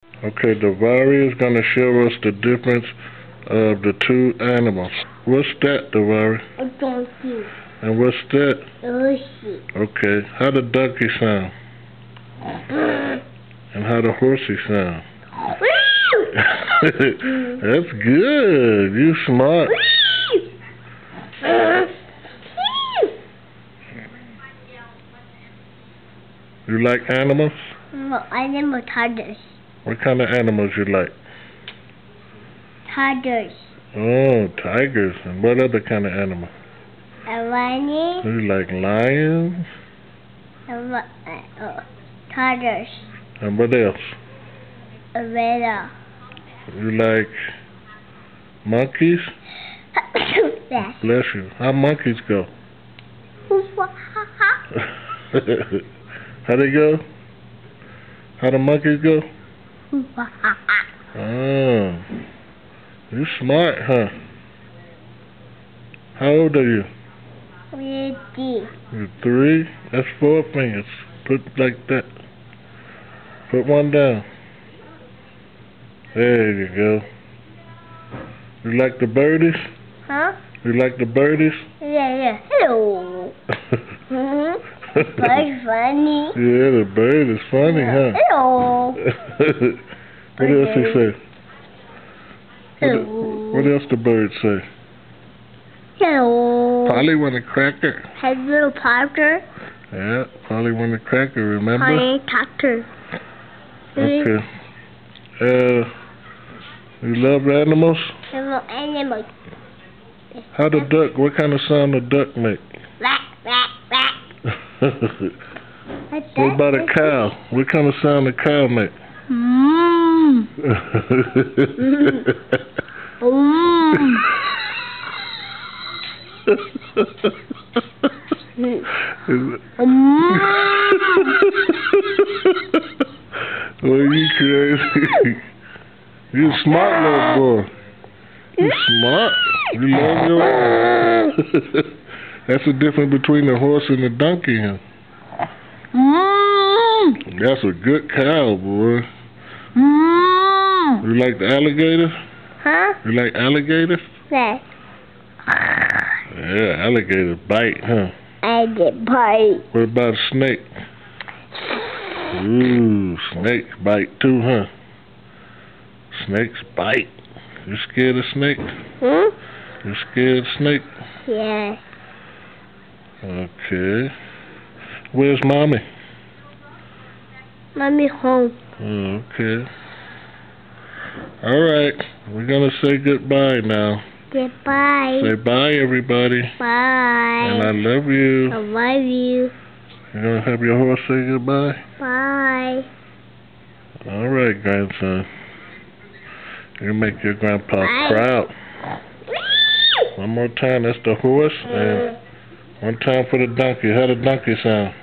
Okay, Davari is going to show us the difference of the two animals. What's that, Davari? A donkey. And what's that? A horsey. Okay, how the donkey sound? And how the horsey sound? That's good. You smart. You like animals? No, animal tigers. What kind of animals you like? Tigers. Oh, tigers. And what other kind of animal? A lion. You like lions? Tigers. And what else? A bear. You like monkeys? Yes. Bless you. How monkeys go? How they go? How the monkeys go? Oh, you smart, huh? How old are you? 3. You're 3? That's 4 fingers. Put like that. Put one down. There you go. You like the birdies? Huh? You like the birdies? Yeah. Hello. Bird's funny. Yeah, the bird is funny, huh? Hello. What else he say? Hello. What else the bird say? Hello. Polly want a cracker. Hello, Parker. Yeah, Polly want a cracker, remember? Polly Tucker. Okay. You love animals? Hello, animal. How the duck, what kind of sound the duck make? Quack, quack, quack. What about a cow? What kind of sound the cow make? Mmm. Well, you crazy. You a smart little boy. You smart. You love your That's the difference between the horse and the donkey, huh? That's a good cow, boy. You like the alligator? Huh? You like alligators? Yes. Yeah, alligators bite, huh? I get bite. What about a snake? Ooh, snakes bite too, huh? Snakes bite. You scared of snakes? You scared of snakes? Yes. Okay. Where's Mommy? Mommy home. Okay. Alright, we're gonna say goodbye now. Goodbye. Say bye, everybody. Bye. And I love you. I love you. You gonna have your horse say goodbye? Bye. Alright, grandson. You make your grandpa Bye. proud. One more time, that's the horse. And one time for the donkey. How the donkey sound?